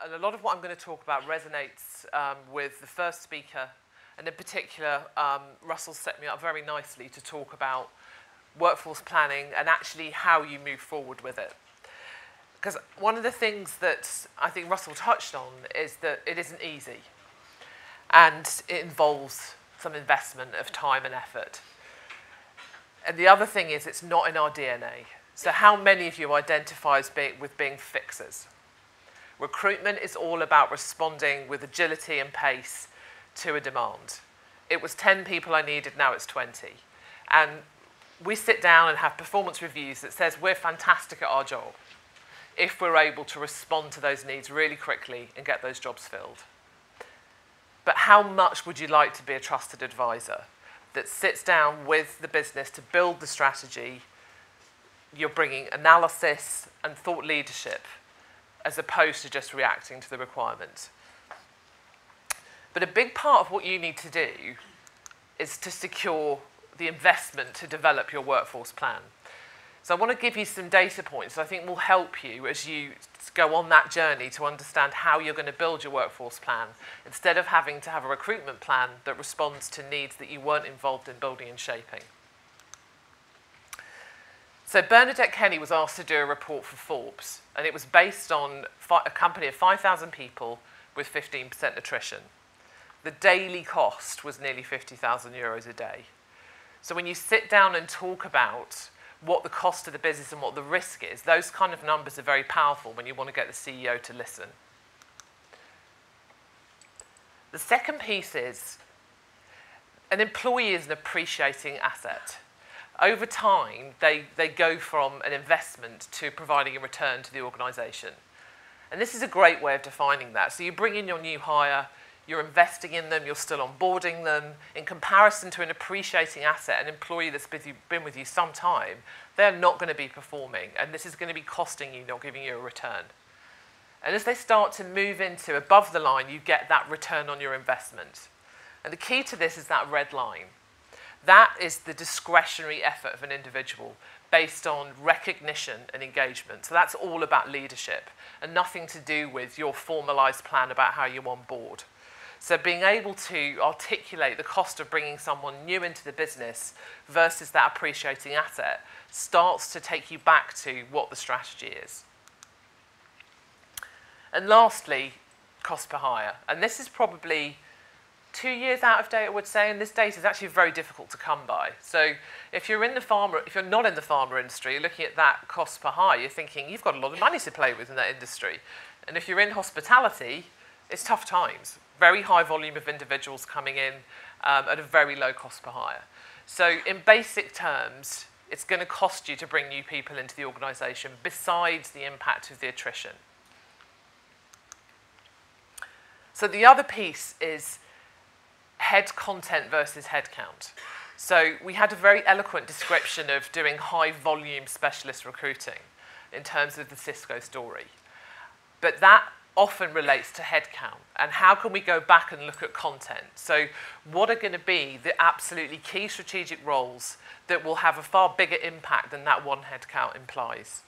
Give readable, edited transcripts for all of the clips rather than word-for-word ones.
And a lot of what I'm going to talk about resonates with the first speaker, and in particular, Russell set me up very nicely to talk about workforce planning and actually how you move forward with it. Because one of the things that I think Russell touched on is that it isn't easy, and it involves some investment of time and effort. And the other thing is it's not in our DNA. So how many of you identify as being fixers? Recruitment is all about responding with agility and pace to a demand. It was 10 people I needed, now it's 20. And we sit down and have performance reviews that says we're fantastic at our job if we're able to respond to those needs really quickly and get those jobs filled. But how much would you like to be a trusted advisor that sits down with the business to build the strategy? You're bringing analysis and thought leadership as opposed to just reacting to the requirement. But a big part of what you need to do is to secure the investment to develop your workforce plan. So I want to give you some data points that I think will help you as you go on that journey to understand how you're going to build your workforce plan instead of having to have a recruitment plan that responds to needs that you weren't involved in building and shaping. So Bernadette Kenny was asked to do a report for Forbes, and it was based on a company of 5,000 people with 15% attrition. The daily cost was nearly €50,000 a day. So when you sit down and talk about what the cost of the business and what the risk is, those kind of numbers are very powerful when you want to get the CEO to listen. The second piece is an employee is an appreciating asset. Over time, they go from an investment to providing a return to the organisation. And this is a great way of defining that. So you bring in your new hire, you're investing in them, you're still onboarding them. In comparison to an appreciating asset, an employee that's been with you some time, they're not going to be performing, and this is going to be costing you, not giving you a return. And as they start to move into above the line, you get that return on your investment. And the key to this is that red line. That is the discretionary effort of an individual based on recognition and engagement. So that's all about leadership and nothing to do with your formalised plan about how you onboard. So being able to articulate the cost of bringing someone new into the business versus that appreciating asset starts to take you back to what the strategy is. And lastly, cost per hire. And this is probably 2 years out of date, I would say, and this data is actually very difficult to come by. So if you're not in the pharma industry, you're looking at that cost per hire, you're thinking you've got a lot of money to play with in that industry. And if you're in hospitality, it's tough times. Very high volume of individuals coming in at a very low cost per hire. So in basic terms, it's going to cost you to bring new people into the organisation besides the impact of the attrition. So the other piece is head content versus head count. So we had a very eloquent description of doing high volume specialist recruiting in terms of the Cisco story. But that often relates to headcount, and how can we go back and look at content? So what are going to be the absolutely key strategic roles that will have a far bigger impact than that one headcount implies?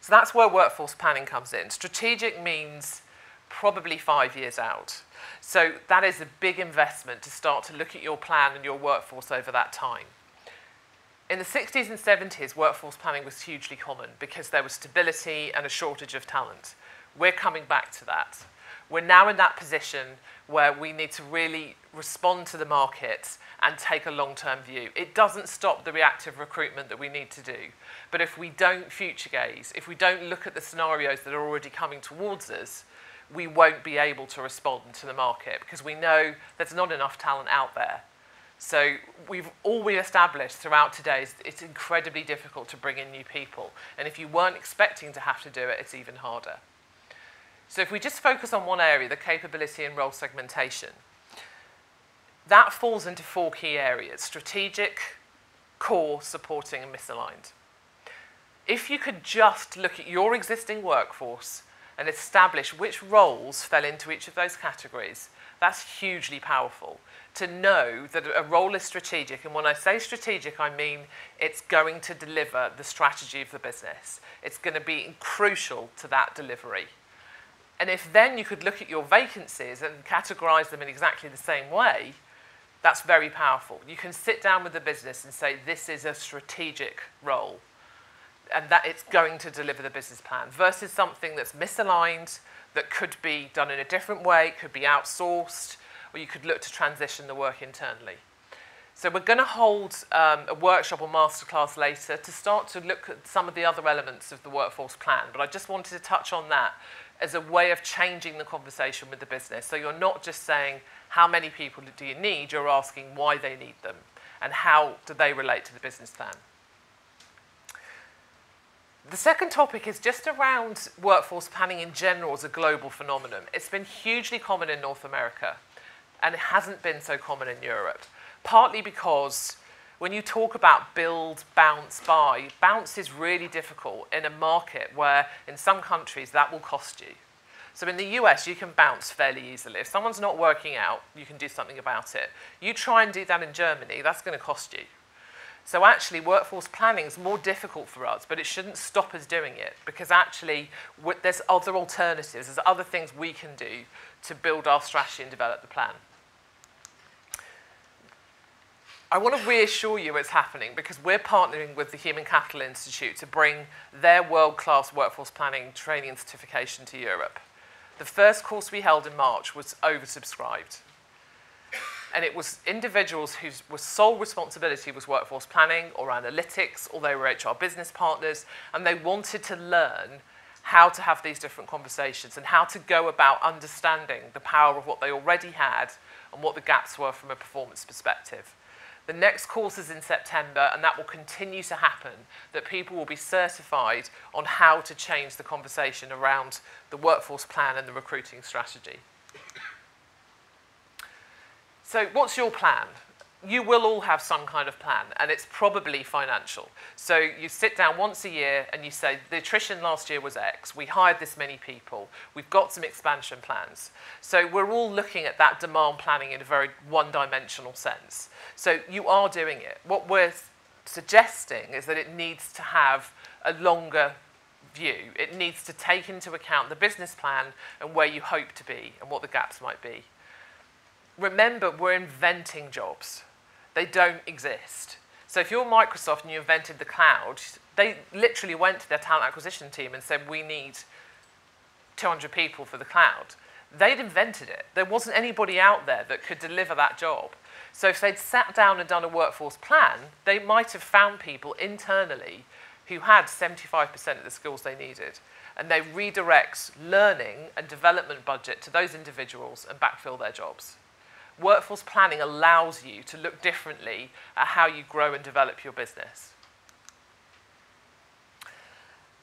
So that's where workforce planning comes in. Strategic means probably 5 years out. So that is a big investment to start to look at your plan and your workforce over that time. In the 60s and 70s, workforce planning was hugely common because there was stability and a shortage of talent. We're coming back to that. We're now in that position where we need to really respond to the market and take a long-term view. It doesn't stop the reactive recruitment that we need to do. But if we don't future gaze, if we don't look at the scenarios that are already coming towards us, we won't be able to respond to the market because we know there's not enough talent out there. So all we established throughout today is it's incredibly difficult to bring in new people. And if you weren't expecting to have to do it, it's even harder. So if we just focus on one area, the capability and role segmentation, that falls into 4 key areas: strategic, core, supporting, and misaligned. If you could just look at your existing workforce and establish which roles fell into each of those categories, That's hugely powerful. To know that a role is strategic, and when I say strategic, I mean it's going to deliver the strategy of the business. It's going to be crucial to that delivery. And if then you could look at your vacancies and categorize them in exactly the same way, that's very powerful. You can sit down with the business and say, this is a strategic role, and that it's going to deliver the business plan, versus something that's misaligned, that could be done in a different way, could be outsourced, or you could look to transition the work internally. So we're going to hold a workshop or masterclass later to start to look at some of the other elements of the workforce plan, but I just wanted to touch on that as a way of changing the conversation with the business. So you're not just saying, how many people do you need? You're asking why they need them and how do they relate to the business plan. The second topic is just around workforce planning in general as a global phenomenon. It's been hugely common in North America, and it hasn't been so common in Europe, partly because when you talk about build, bounce, buy, bounce is really difficult in a market where in some countries that will cost you. So in the US, you can bounce fairly easily. If someone's not working out, you can do something about it. You try and do that in Germany, that's going to cost you. So actually, workforce planning is more difficult for us, but it shouldn't stop us doing it, because actually there's other alternatives, there's other things we can do to build our strategy and develop the plan. I want to reassure you it's happening, because we're partnering with the Human Capital Institute to bring their world-class workforce planning training and certification to Europe. The first course we held in March was oversubscribed. And it was individuals whose sole responsibility was workforce planning or analytics, or they were HR business partners, and they wanted to learn how to have these different conversations and how to go about understanding the power of what they already had and what the gaps were from a performance perspective. The next course is in September, and that will continue to happen, that people will be certified on how to change the conversation around the workforce plan and the recruiting strategy. So what's your plan? You will all have some kind of plan, and it's probably financial. So you sit down once a year and you say, the attrition last year was X, we hired this many people, we've got some expansion plans. So we're all looking at that demand planning in a very one-dimensional sense. So you are doing it. What we're suggesting is that it needs to have a longer view. It needs to take into account the business plan and where you hope to be and what the gaps might be. Remember, we're inventing jobs. They don't exist. So if you're Microsoft and you invented the cloud, they literally went to their talent acquisition team and said, we need 200 people for the cloud. They'd invented it. There wasn't anybody out there that could deliver that job. So if they'd sat down and done a workforce plan, they might have found people internally who had 75% of the skills they needed. And they redirect learning and development budget to those individuals and backfill their jobs. Workforce planning allows you to look differently at how you grow and develop your business.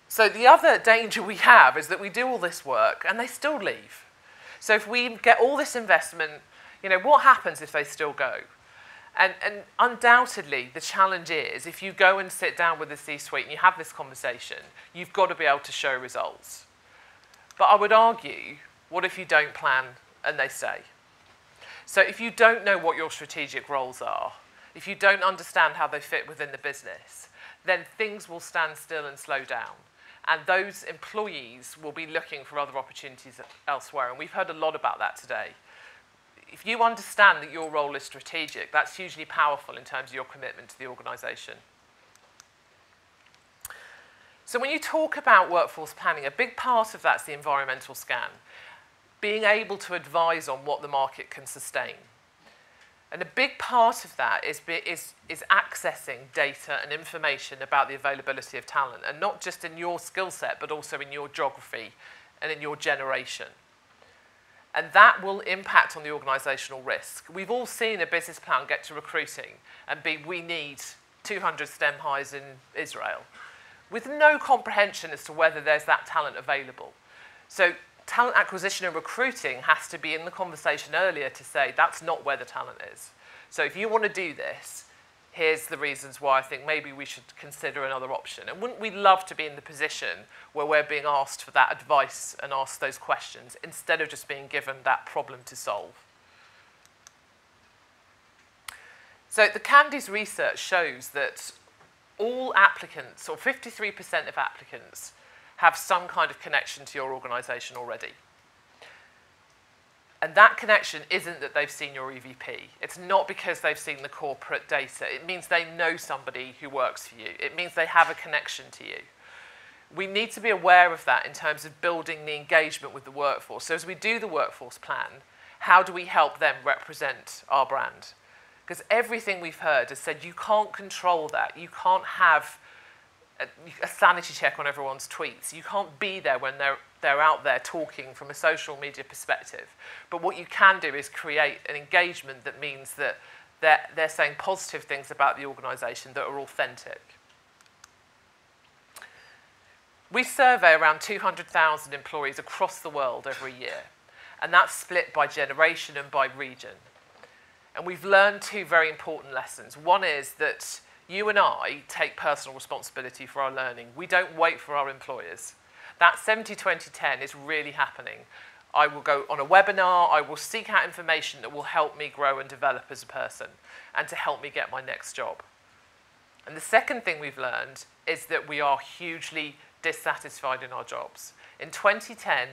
So the other danger we have is that we do all this work and they still leave. So if we get all this investment, you know, what happens if they still go? And undoubtedly, the challenge is, if you go and sit down with the C-suite and you have this conversation, you've got to be able to show results. But I would argue, what if you don't plan and they stay? So if you don't know what your strategic roles are, if you don't understand how they fit within the business, then things will stand still and slow down. And those employees will be looking for other opportunities elsewhere. And we've heard a lot about that today. If you understand that your role is strategic, that's hugely powerful in terms of your commitment to the organisation. So when you talk about workforce planning, a big part of that's the environmental scan. Being able to advise on what the market can sustain. And a big part of that is accessing data and information about the availability of talent, and not just in your skill set, but also in your geography and in your generation. And that will impact on the organisational risk. We've all seen a business plan get to recruiting and be, we need 200 STEM hires in Israel, with no comprehension as to whether there's that talent available. So talent acquisition and recruiting has to be in the conversation earlier to say that's not where the talent is. So if you want to do this, here's the reasons why I think maybe we should consider another option. And wouldn't we love to be in the position where we're being asked for that advice and asked those questions instead of just being given that problem to solve? So the Candies research shows that all applicants, or 53% of applicants, have some kind of connection to your organisation already. And that connection isn't that they've seen your EVP. It's not because they've seen the corporate data. It means they know somebody who works for you. It means they have a connection to you. We need to be aware of that in terms of building the engagement with the workforce. So as we do the workforce plan, how do we help them represent our brand? Because everything we've heard has said you can't control that. You can't have a sanity check on everyone's tweets. You can't be there when they're out there talking from a social media perspective. But what you can do is create an engagement that means that they're saying positive things about the organisation that are authentic. We survey around 200,000 employees across the world every year, and that's split by generation and by region. And we've learned two very important lessons. One is that you and I take personal responsibility for our learning. We don't wait for our employers. That 70-20-10 is really happening. I will go on a webinar, I will seek out information that will help me grow and develop as a person and to help me get my next job. And the second thing we've learned is that we are hugely dissatisfied in our jobs. In 2010,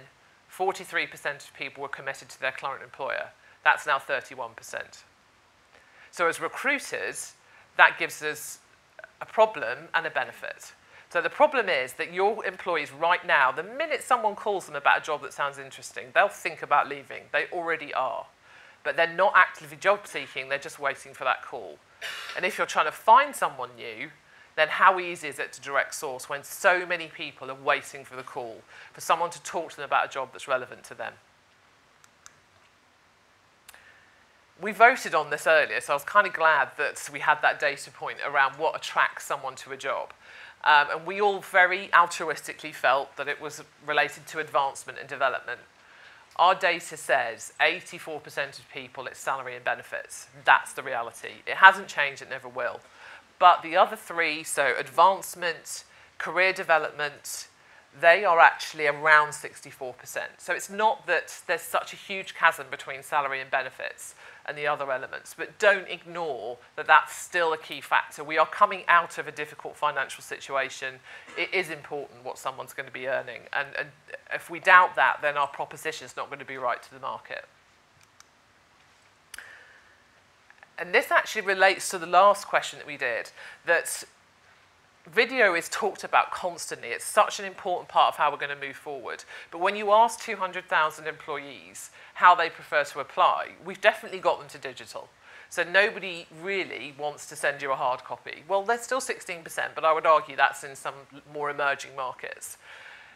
43% of people were committed to their current employer. That's now 31%. So as recruiters, that gives us a problem and a benefit. So the problem is that your employees right now, the minute someone calls them about a job that sounds interesting, they'll think about leaving. They already are. But they're not actively job seeking, they're just waiting for that call. And if you're trying to find someone new, then how easy is it to direct source when so many people are waiting for the call, for someone to talk to them about a job that's relevant to them? We voted on this earlier, so I was kind of glad that we had that data point around what attracts someone to a job. And we all very altruistically felt that it was related to advancement and development. Our data says 84% of people, it's salary and benefits. That's the reality. It hasn't changed, it never will. But the other three, so advancement, career development, they are actually around 64%. So it's not that there's such a huge chasm between salary and benefits and the other elements, but don't ignore that that's still a key factor. We are coming out of a difficult financial situation. It is important what someone's going to be earning. And if we doubt that, then our proposition's not going to be right to the market. And this actually relates to the last question that we did, that video is talked about constantly. It's such an important part of how we're going to move forward. But when you ask 200,000 employees how they prefer to apply, we've definitely got them to digital. So nobody really wants to send you a hard copy. Well, there's still 16%, but I would argue that's in some more emerging markets.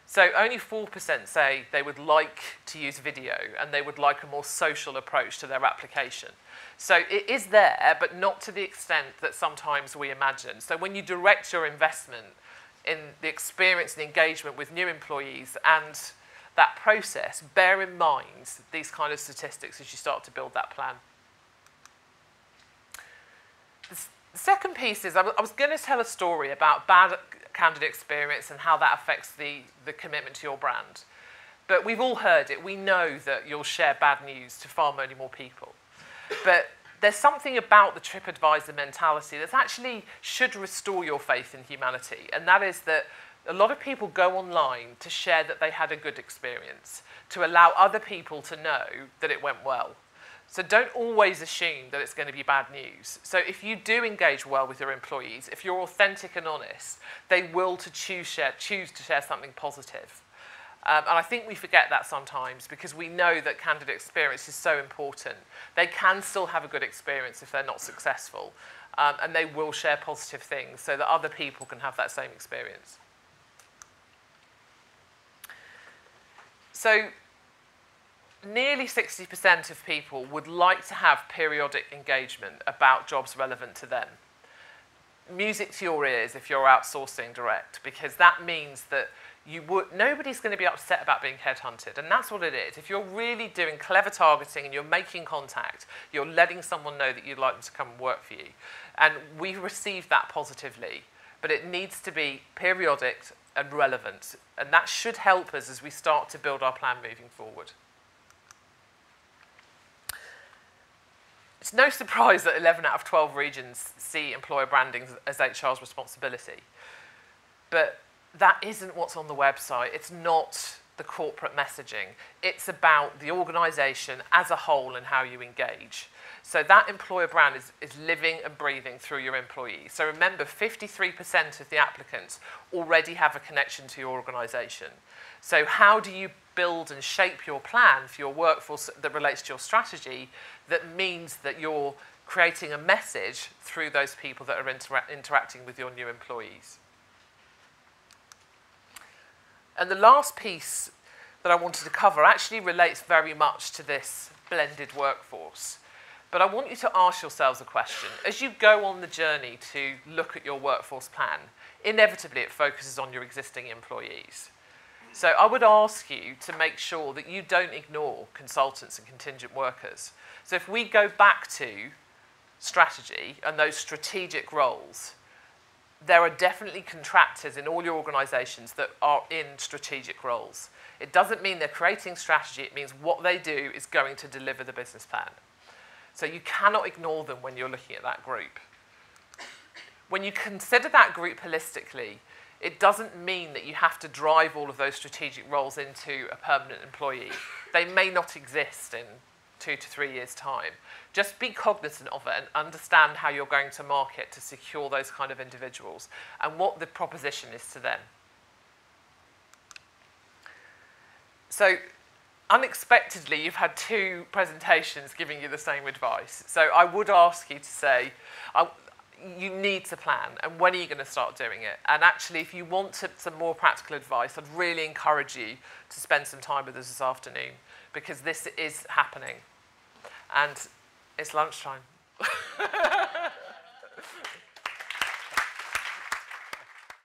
So only 4% say they would like to use video and they would like a more social approach to their application. So it is there, but not to the extent that sometimes we imagine. So when you direct your investment in the experience and engagement with new employees and that process, bear in mind these kind of statistics as you start to build that plan. The second piece is I was going to tell a story about bad candidate experience and how that affects the commitment to your brand. But we've all heard it. We know that you'll share bad news to far many more people. But there's something about the TripAdvisor mentality that actually should restore your faith in humanity. And that is that a lot of people go online to share that they had a good experience, to allow other people to know that it went well. So don't always assume that it's going to be bad news. So if you do engage well with your employees, if you're authentic and honest, they will choose to share something positive. And I think we forget that sometimes because we know that candidate experience is so important. They can still have a good experience if they're not successful. And they will share positive things so that other people can have that same experience. So nearly 60% of people would like to have periodic engagement about jobs relevant to them. Music to your ears if you're outsourcing direct, because that means that nobody's going to be upset about being headhunted, and that's what it is. If you're really doing clever targeting and you're making contact, you're letting someone know that you'd like them to come and work for you. And we receive that positively, but it needs to be periodic and relevant, and that should help us as we start to build our plan moving forward. It's no surprise that 11 out of 12 regions see employer branding as HR's responsibility. But that isn't what's on the website. It's not the corporate messaging. It's about the organisation as a whole and how you engage. So that employer brand is living and breathing through your employees. So remember, 53% of the applicants already have a connection to your organisation. So how do you build and shape your plan for your workforce that relates to your strategy that means that you're creating a message through those people that are interacting with your new employees? And the last piece that I wanted to cover actually relates very much to this blended workforce. But I want you to ask yourselves a question. As you go on the journey to look at your workforce plan, inevitably it focuses on your existing employees. So I would ask you to make sure that you don't ignore consultants and contingent workers. So if we go back to strategy and those strategic roles, there are definitely contractors in all your organisations that are in strategic roles. It doesn't mean they're creating strategy, it means what they do is going to deliver the business plan. So you cannot ignore them when you're looking at that group. When you consider that group holistically, it doesn't mean that you have to drive all of those strategic roles into a permanent employee. They may not exist in 2 to 3 years' time. Just be cognizant of it and understand how you're going to market to secure those kind of individuals and what the proposition is to them. So, unexpectedly, you've had 2 presentations giving you the same advice. So I would ask you to say, you need to plan, and when are you going to start doing it? And actually, if you want some more practical advice, I'd really encourage you to spend some time with us this afternoon, because this is happening. And it's lunchtime.